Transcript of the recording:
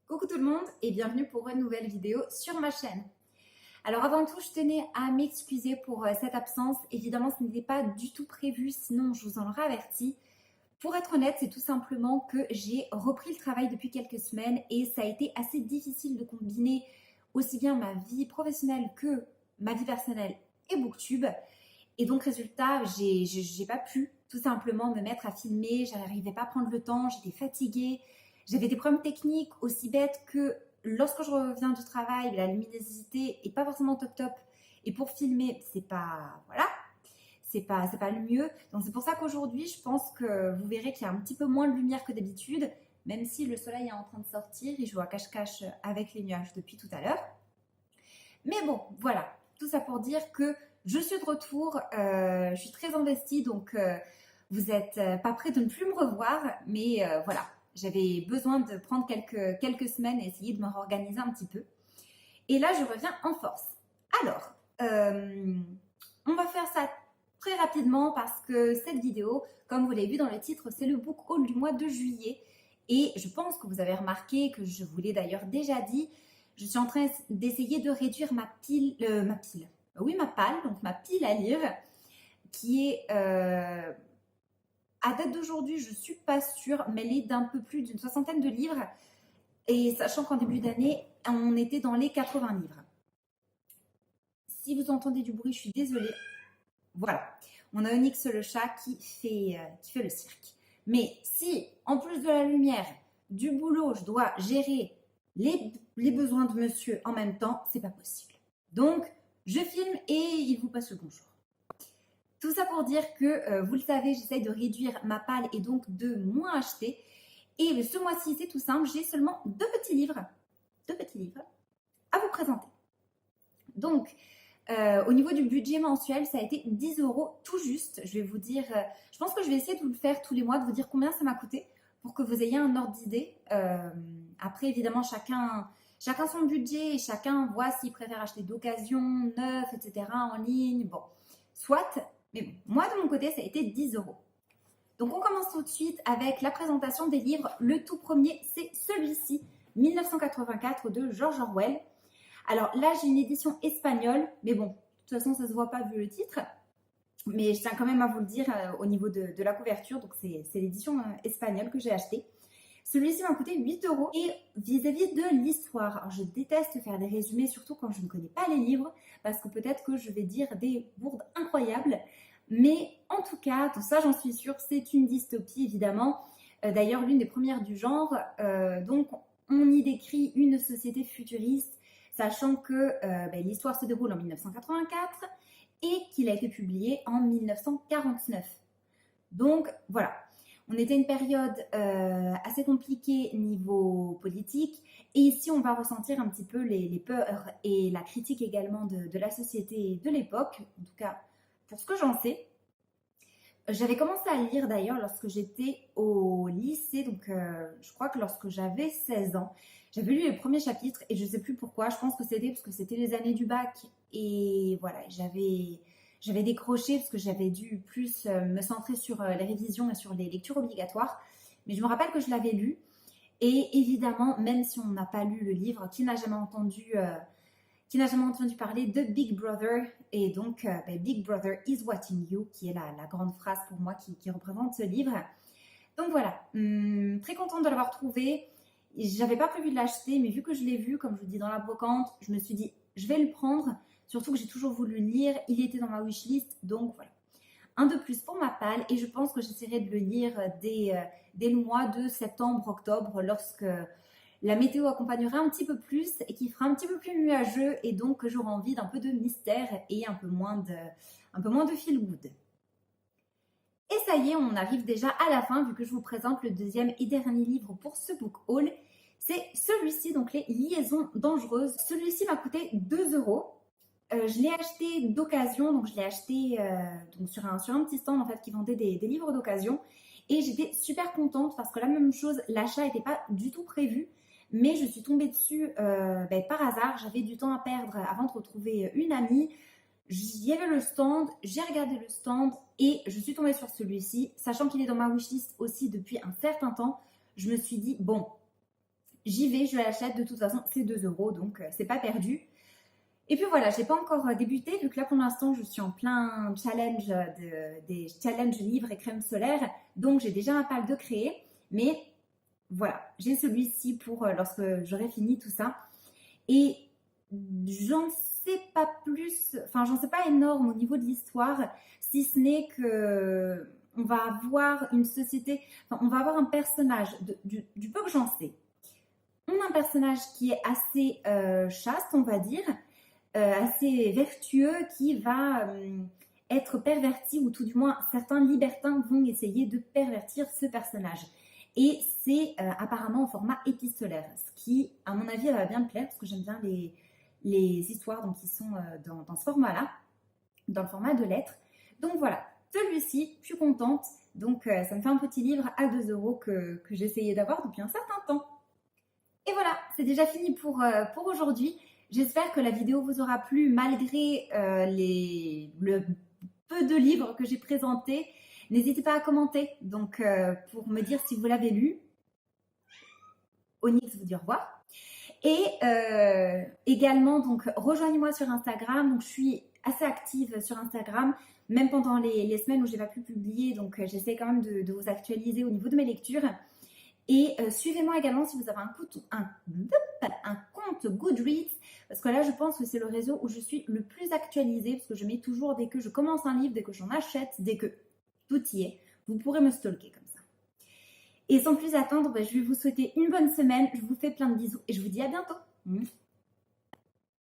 Coucou tout le monde et bienvenue pour une nouvelle vidéo sur ma chaîne. Alors avant tout, je tenais à m'excuser pour cette absence. Évidemment, ce n'était pas du tout prévu, sinon je vous en aurais averti. Pour être honnête, c'est tout simplement que j'ai repris le travail depuis quelques semaines et ça a été assez difficile de combiner aussi bien ma vie professionnelle que ma vie personnelle et Booktube. Et donc résultat, j'ai pas pu tout simplement me mettre à filmer, j'arrivais pas à prendre le temps, j'étais fatiguée. J'avais des problèmes techniques aussi bêtes que lorsque je reviens du travail, la luminosité est pas forcément top. Et pour filmer, c'est pas c'est pas le mieux. Donc c'est pour ça qu'aujourd'hui, je pense que vous verrez qu'il y a un petit peu moins de lumière que d'habitude, même si le soleil est en train de sortir et je vois cache-cache avec les nuages depuis tout à l'heure. Mais bon, voilà, tout ça pour dire que je suis de retour, je suis très investie, donc vous n'êtes pas prêts de ne plus me revoir, mais voilà. J'avais besoin de prendre quelques semaines et essayer de me réorganiser un petit peu. Et là, je reviens en force. Alors, on va faire ça très rapidement parce que cette vidéo, comme vous l'avez vu dans le titre, c'est le book haul du mois de juillet. Et je pense que vous avez remarqué, que je vous l'ai d'ailleurs déjà dit, je suis en train d'essayer de réduire ma palle, donc ma pile à lire, qui est... à date d'aujourd'hui, je ne suis pas sûre, mais elle est d'un peu plus d'une soixantaine de livres. Et sachant qu'en début d'année, on était dans les 80 livres. Si vous entendez du bruit, je suis désolée. Voilà, on a Onyx le chat qui fait le cirque. Mais si, en plus de la lumière, du boulot, je dois gérer les besoins de monsieur en même temps, c'est pas possible. Donc, je filme et il vous passe le bonjour. Tout ça pour dire que, vous le savez, j'essaye de réduire ma palle et donc de moins acheter. Et ce mois-ci, c'est tout simple, j'ai seulement deux petits livres à vous présenter. Donc, au niveau du budget mensuel, ça a été 10 € tout juste. Je vais vous dire, je pense que je vais essayer de vous le faire tous les mois, de vous dire combien ça m'a coûté pour que vous ayez un ordre d'idée. Après, évidemment, chacun son budget et chacun voit s'il préfère acheter d'occasion, neuf, etc. en ligne. Bon, soit, mais bon, moi de mon côté, ça a été 10 €. Donc, on commence tout de suite avec la présentation des livres. Le tout premier, c'est celui-ci, 1984 de George Orwell. Alors là, j'ai une édition espagnole, mais bon, de toute façon, ça ne se voit pas vu le titre. Mais je tiens quand même à vous le dire au niveau de la couverture. Donc, c'est l'édition espagnole que j'ai achetée. Celui-ci m'a coûté 8 €. Et vis-à-vis de l'histoire, alors je déteste faire des résumés, surtout quand je ne connais pas les livres, parce que peut-être que je vais dire des bourdes incroyables. Mais en tout cas, tout ça, j'en suis sûre, c'est une dystopie, évidemment. D'ailleurs, l'une des premières du genre. Donc, on y décrit une société futuriste, sachant que l'histoire se déroule en 1984 et qu'il a été publié en 1949. Donc, voilà. On était une période assez compliquée niveau politique et ici, on va ressentir un petit peu les peurs et la critique également de la société de l'époque, en tout cas pour ce que j'en sais. J'avais commencé à lire d'ailleurs lorsque j'étais au lycée, donc je crois que lorsque j'avais 16 ans, j'avais lu les premiers chapitres et je ne sais plus pourquoi, je pense que c'était parce que c'était les années du bac et voilà, j'avais décroché parce que j'avais dû plus me centrer sur les révisions et sur les lectures obligatoires, mais je me rappelle que je l'avais lu et évidemment, même si on n'a pas lu le livre, qui n'a jamais entendu parler de Big Brother et donc Big Brother is watching you, qui est la grande phrase pour moi qui représente ce livre. Donc voilà, très contente de l'avoir trouvé. J'avais pas prévu de l'acheter, mais vu que je l'ai vu, comme je vous dis, dans la brocante, je me suis dit, je vais le prendre. Surtout que j'ai toujours voulu le lire, il était dans ma wishlist, donc voilà. Un de plus pour ma palle et je pense que j'essaierai de le lire dès le mois de septembre-octobre lorsque la météo accompagnera un petit peu plus et qui fera un petit peu plus nuageux et donc j'aurai envie d'un peu de mystère et un peu moins de feel good. Et ça y est, on arrive déjà à la fin vu que je vous présente le deuxième et dernier livre pour ce book haul. C'est celui-ci, donc les liaisons dangereuses. Celui-ci m'a coûté 2 €. Je l'ai acheté d'occasion, donc je l'ai acheté donc sur un petit stand en fait qui vendait des livres d'occasion. Et j'étais super contente parce que la même chose, l'achat n'était pas du tout prévu. Mais je suis tombée dessus par hasard. J'avais du temps à perdre avant de retrouver une amie. Il y avait le stand, j'ai regardé le stand et je suis tombée sur celui-ci. Sachant qu'il est dans ma wishlist aussi depuis un certain temps, je me suis dit, bon, j'y vais, je l'achète. De toute façon, c'est 2 euros, donc c'est pas perdu. Et puis voilà, j'ai pas encore débuté, vu que là pour l'instant je suis en plein challenge des challenges livres et crème solaire, donc j'ai déjà un pack de créer, mais voilà, j'ai celui-ci pour lorsque j'aurai fini tout ça. Et j'en sais pas plus, enfin j'en sais pas énorme au niveau de l'histoire, si ce n'est que on va avoir une société, enfin, on va avoir un personnage, du peu que j'en sais. On a un personnage qui est assez chaste, on va dire, assez vertueux, qui va être perverti, ou tout du moins certains libertins vont essayer de pervertir ce personnage. Et c'est apparemment en format épistolaire, ce qui, à mon avis, va bien me plaire, parce que j'aime bien les histoires donc, qui sont dans ce format-là, dans le format de lettres. Donc voilà, celui-ci, je suis contente. Donc ça me fait un petit livre à 2 euros que j'essayais d'avoir depuis un certain temps. Et voilà, c'est déjà fini pour aujourd'hui. J'espère que la vidéo vous aura plu malgré le peu de livres que j'ai présentés. N'hésitez pas à commenter donc, pour me dire si vous l'avez lu. Onyx vous dit au revoir. Et également, donc, rejoignez-moi sur Instagram. Donc, je suis assez active sur Instagram, même pendant les semaines où je n'ai pas pu publier. Donc, j'essaie quand même de vous actualiser au niveau de mes lectures. Et suivez-moi également si vous avez un compte Goodreads, parce que là, je pense que c'est le réseau où je suis le plus actualisée, parce que je mets toujours, dès que je commence un livre, dès que j'en achète, dès que tout y est, vous pourrez me stalker comme ça. Et sans plus attendre, je vais vous souhaiter une bonne semaine, je vous fais plein de bisous et je vous dis à bientôt.